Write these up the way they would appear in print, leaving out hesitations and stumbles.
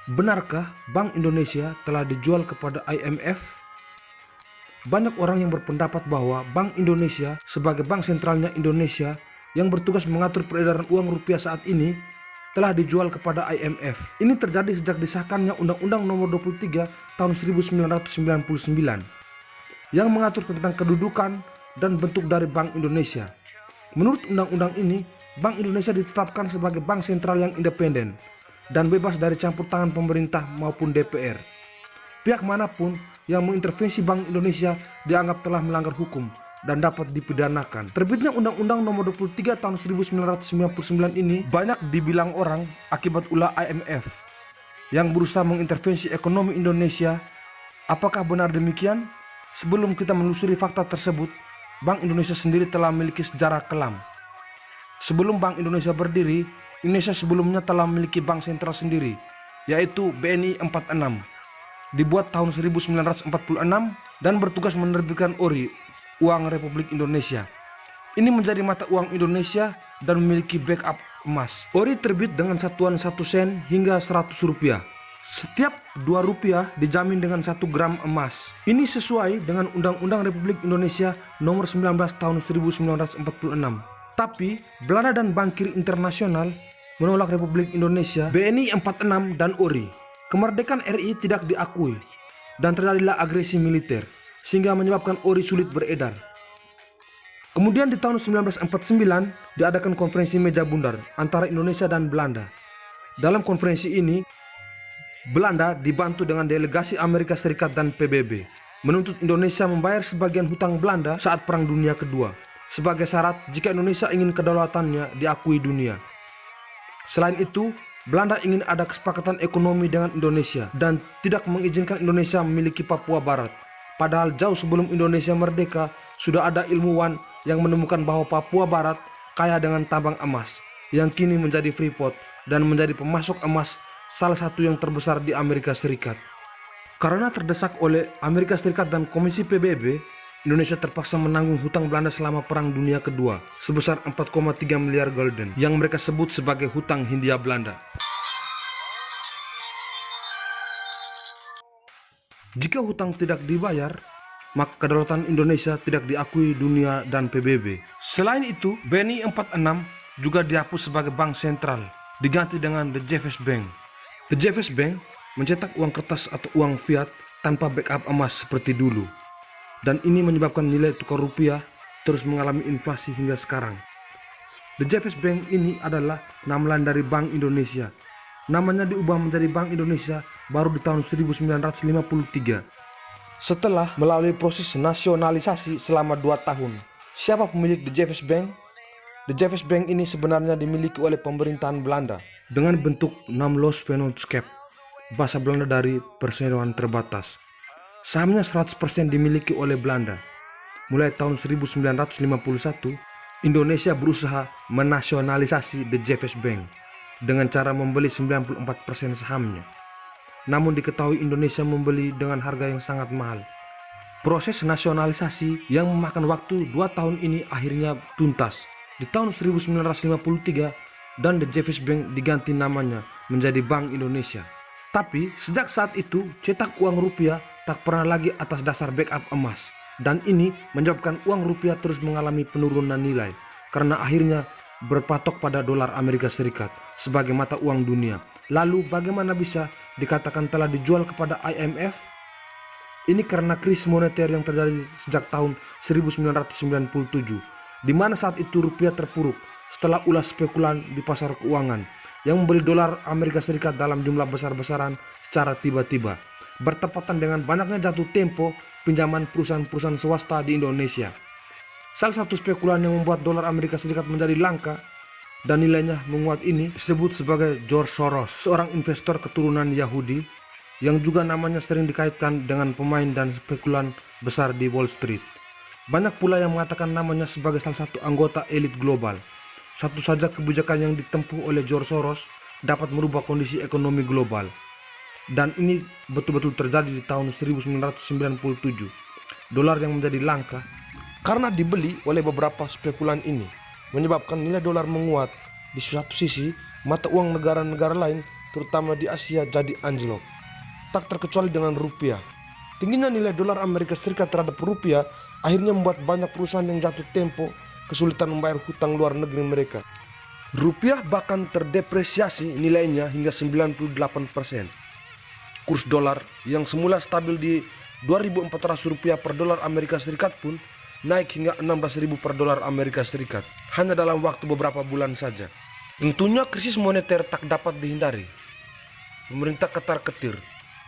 Benarkah Bank Indonesia telah dijual kepada IMF? Banyak orang yang berpendapat bahwa Bank Indonesia sebagai bank sentralnya Indonesia yang bertugas mengatur peredaran uang rupiah saat ini telah dijual kepada IMF. Ini terjadi sejak disahkannya Undang-Undang Nomor 23 Tahun 1999 yang mengatur tentang kedudukan dan bentuk dari Bank Indonesia. Menurut undang-undang ini, Bank Indonesia ditetapkan sebagai bank sentral yang independen dan bebas dari campur tangan pemerintah maupun DPR. Pihak manapun yang mengintervensi Bank Indonesia dianggap telah melanggar hukum dan dapat dipidanakan. Terbitnya Undang-Undang Nomor 23 Tahun 1999 ini banyak dibilang orang akibat ulah IMF yang berusaha mengintervensi ekonomi Indonesia. Apakah benar demikian? Sebelum kita menelusuri fakta tersebut, Bank Indonesia sendiri telah memiliki sejarah kelam. Sebelum Bank Indonesia berdiri, Indonesia sebelumnya telah memiliki bank sentral sendiri, yaitu BNI 46. Dibuat tahun 1946 dan bertugas menerbitkan ORI, Uang Republik Indonesia. Ini menjadi mata uang Indonesia dan memiliki backup emas. ORI terbit dengan satuan 1 sen hingga 100 rupiah. Setiap 2 rupiah dijamin dengan 1 gram emas. Ini sesuai dengan Undang-Undang Republik Indonesia Nomor 19 Tahun 1946. Tapi Belanda dan Bankir Internasional menolak Republik Indonesia, BNI 46 dan ORI. Kemerdekaan RI tidak diakui dan terjadilah agresi militer sehingga menyebabkan ORI sulit beredar. Kemudian di tahun 1949 diadakan konferensi meja bundar antara Indonesia dan Belanda. Dalam konferensi ini Belanda dibantu dengan delegasi Amerika Serikat dan PBB menuntut Indonesia membayar sebagian hutang Belanda saat Perang Dunia Kedua sebagai syarat jika Indonesia ingin kedaulatannya diakui dunia. Selain itu, Belanda ingin ada kesepakatan ekonomi dengan Indonesia dan tidak mengizinkan Indonesia memiliki Papua Barat. Padahal jauh sebelum Indonesia merdeka, sudah ada ilmuwan yang menemukan bahwa Papua Barat kaya dengan tambang emas, yang kini menjadi Freeport dan menjadi pemasok emas salah satu yang terbesar di Amerika Serikat. Karena terdesak oleh Amerika Serikat dan Komisi PBB, Indonesia terpaksa menanggung hutang Belanda selama Perang Dunia Kedua sebesar 4,3 miliar gulden yang mereka sebut sebagai hutang Hindia Belanda. Jika hutang tidak dibayar, maka kedaulatan Indonesia tidak diakui dunia dan PBB. Selain itu, BNI 46 juga dihapus sebagai bank sentral, diganti dengan The JFS Bank. The JFS Bank mencetak uang kertas atau uang fiat tanpa backup emas seperti dulu. Dan ini menyebabkan nilai tukar rupiah terus mengalami inflasi hingga sekarang. The JFS Bank ini adalah nama lain dari Bank Indonesia. Namanya diubah menjadi Bank Indonesia baru di tahun 1953. Setelah melalui proses nasionalisasi selama 2 tahun. Siapa pemilik The JFS Bank? The JFS Bank ini sebenarnya dimiliki oleh pemerintahan Belanda dengan bentuk Namlos Vennootschap, bahasa Belanda dari perseroan terbatas. Sahamnya 100% dimiliki oleh Belanda. Mulai tahun 1951, Indonesia berusaha menasionalisasi The JFS Bank dengan cara membeli 94% sahamnya. Namun diketahui Indonesia membeli dengan harga yang sangat mahal. Proses nasionalisasi yang memakan waktu 2 tahun ini akhirnya tuntas. Di tahun 1953 dan The JFS Bank diganti namanya menjadi Bank Indonesia. Tapi sejak saat itu cetak uang rupiah tak pernah lagi atas dasar backup emas, dan ini menyebabkan uang rupiah terus mengalami penurunan nilai karena akhirnya berpatok pada dolar Amerika Serikat sebagai mata uang dunia. Lalu bagaimana bisa dikatakan telah dijual kepada IMF? Ini karena krisis moneter yang terjadi sejak tahun 1997, di mana saat itu rupiah terpuruk setelah ulah spekulan di pasar keuangan yang membeli dolar Amerika Serikat dalam jumlah besar-besaran secara tiba-tiba, bertepatan dengan banyaknya jatuh tempo pinjaman perusahaan-perusahaan swasta di Indonesia. Salah satu spekulan yang membuat dolar Amerika Serikat menjadi langka dan nilainya menguat ini disebut sebagai George Soros, seorang investor keturunan Yahudi yang juga namanya sering dikaitkan dengan pemain dan spekulan besar di Wall Street. Banyak pula yang mengatakan namanya sebagai salah satu anggota elit global. Satu saja kebijakan yang ditempuh oleh George Soros dapat merubah kondisi ekonomi global. Dan ini betul-betul terjadi di tahun 1997. Dolar yang menjadi langka karena dibeli oleh beberapa spekulan ini menyebabkan nilai dolar menguat. Di satu sisi, mata uang negara-negara lain terutama di Asia, jadi anjlok. Tak terkecuali dengan rupiah. Tingginya nilai dolar Amerika Serikat terhadap rupiah akhirnya membuat banyak perusahaan yang jatuh tempo kesulitan membayar hutang luar negeri mereka. Rupiah bahkan terdepresiasi nilainya hingga 98%. Kurs dolar yang semula stabil di 2.400 rupiah per dolar Amerika Serikat pun naik hingga 16.000 per dolar Amerika Serikat hanya dalam waktu beberapa bulan saja. Tentunya krisis moneter tak dapat dihindari. Pemerintah ketar-ketir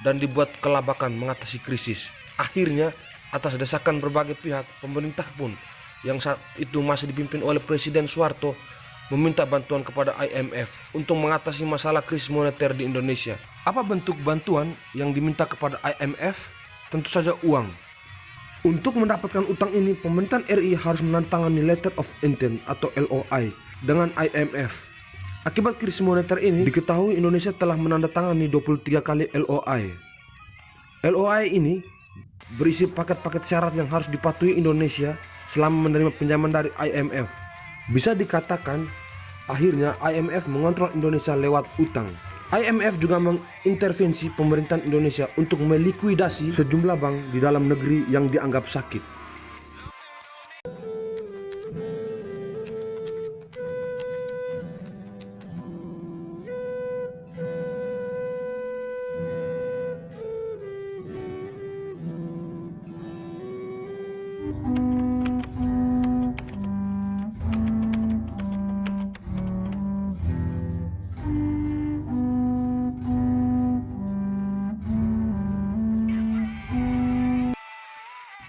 dan dibuat kelabakan mengatasi krisis. Akhirnya atas desakan berbagai pihak, pemerintah pun yang saat itu masih dipimpin oleh Presiden Soeharto meminta bantuan kepada IMF untuk mengatasi masalah krisis moneter di Indonesia. Apa bentuk bantuan yang diminta kepada IMF? Tentu saja uang. Untuk mendapatkan utang ini, pemerintahan RI harus menandatangani Letter of Intent atau LOI dengan IMF. Akibat krisis moneter ini, diketahui Indonesia telah menandatangani 23 kali LOI. LOI ini berisi paket-paket syarat yang harus dipatuhi Indonesia selama menerima pinjaman dari IMF. Bisa dikatakan, akhirnya IMF mengontrol Indonesia lewat utang. IMF juga mengintervensi pemerintahan Indonesia untuk melikuidasi sejumlah bank di dalam negeri yang dianggap sakit.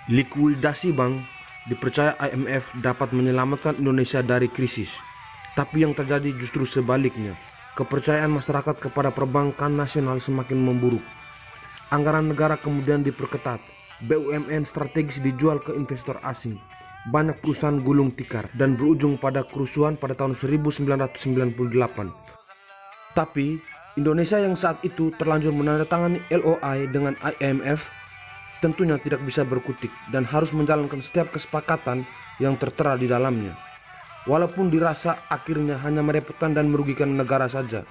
Likuidasi bank dipercaya IMF dapat menyelamatkan Indonesia dari krisis. Tapi yang terjadi justru sebaliknya. Kepercayaan masyarakat kepada perbankan nasional semakin memburuk. Anggaran negara kemudian diperketat. BUMN strategis dijual ke investor asing. Banyak perusahaan gulung tikar dan berujung pada kerusuhan pada tahun 1998. Tapi Indonesia yang saat itu terlanjur menandatangani LOI dengan IMF tentunya tidak bisa berkutik dan harus menjalankan setiap kesepakatan yang tertera di dalamnya. Walaupun dirasa akhirnya hanya merepotkan dan merugikan negara saja.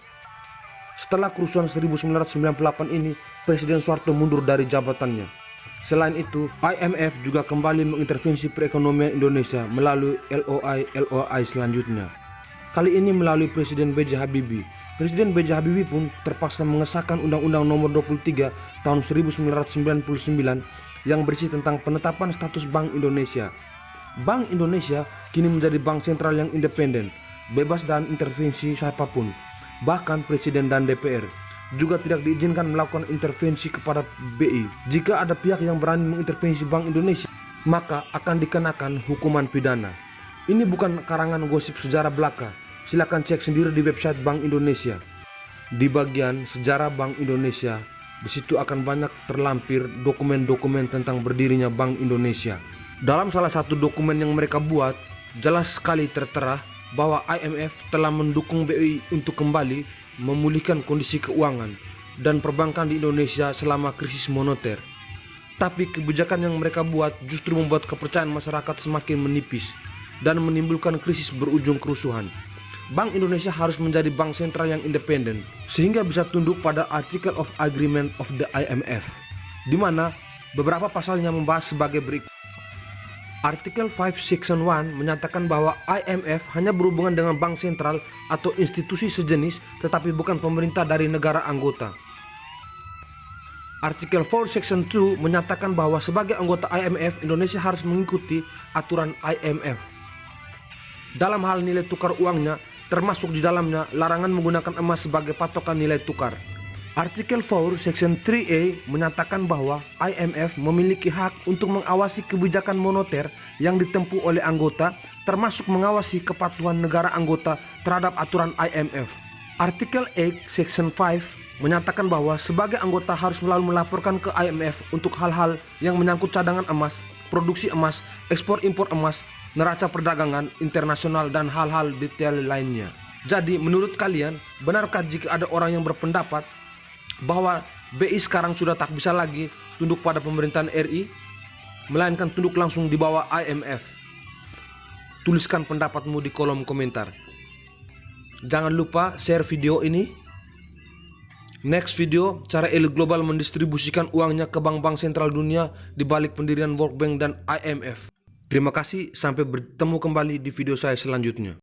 Setelah kerusuhan 1998 ini, Presiden Soeharto mundur dari jabatannya. Selain itu, IMF juga kembali mengintervensi perekonomian Indonesia melalui LOI selanjutnya. Kali ini melalui Presiden B.J. Habibie. Presiden B.J. Habibie pun terpaksa mengesahkan Undang-Undang Nomor 23 Tahun 1999 yang berisi tentang penetapan status Bank Indonesia. Bank Indonesia kini menjadi bank sentral yang independen, bebas dan intervensi siapapun, bahkan Presiden dan DPR. Juga tidak diizinkan melakukan intervensi kepada BI. Jika ada pihak yang berani mengintervensi Bank Indonesia, maka akan dikenakan hukuman pidana. Ini bukan karangan gosip sejarah belaka. Silakan cek sendiri di website Bank Indonesia. Di bagian sejarah Bank Indonesia, di situ akan banyak terlampir dokumen-dokumen tentang berdirinya Bank Indonesia. Dalam salah satu dokumen yang mereka buat, jelas sekali tertera bahwa IMF telah mendukung BI untuk kembali memulihkan kondisi keuangan dan perbankan di Indonesia selama krisis moneter. Tapi kebijakan yang mereka buat justru membuat kepercayaan masyarakat semakin menipis dan menimbulkan krisis berujung kerusuhan. Bank Indonesia harus menjadi bank sentral yang independen sehingga bisa tunduk pada Article of Agreement of the IMF, di mana beberapa pasalnya membahas sebagai berikut. Artikel 5 Section 1 menyatakan bahwa IMF hanya berhubungan dengan bank sentral atau institusi sejenis tetapi bukan pemerintah dari negara anggota. Artikel 4 Section 2 menyatakan bahwa sebagai anggota IMF, Indonesia harus mengikuti aturan IMF. Dalam hal nilai tukar uangnya, termasuk di dalamnya larangan menggunakan emas sebagai patokan nilai tukar. Artikel 4 Section 3A menyatakan bahwa IMF memiliki hak untuk mengawasi kebijakan moneter yang ditempuh oleh anggota, termasuk mengawasi kepatuhan negara anggota terhadap aturan IMF. Artikel 8 Section 5 menyatakan bahwa sebagai anggota harus selalu melaporkan ke IMF untuk hal-hal yang menyangkut cadangan emas, produksi emas, ekspor impor emas, neraca perdagangan internasional dan hal-hal detail lainnya. Jadi menurut kalian, benarkah jika ada orang yang berpendapat bahwa BI sekarang sudah tak bisa lagi tunduk pada pemerintahan RI, melainkan tunduk langsung di bawah IMF? Tuliskan pendapatmu di kolom komentar. Jangan lupa share video ini Next video, cara elit global mendistribusikan uangnya ke bank-bank sentral dunia di balik pendirian World Bank dan IMF. Terima kasih, sampai bertemu kembali di video saya selanjutnya.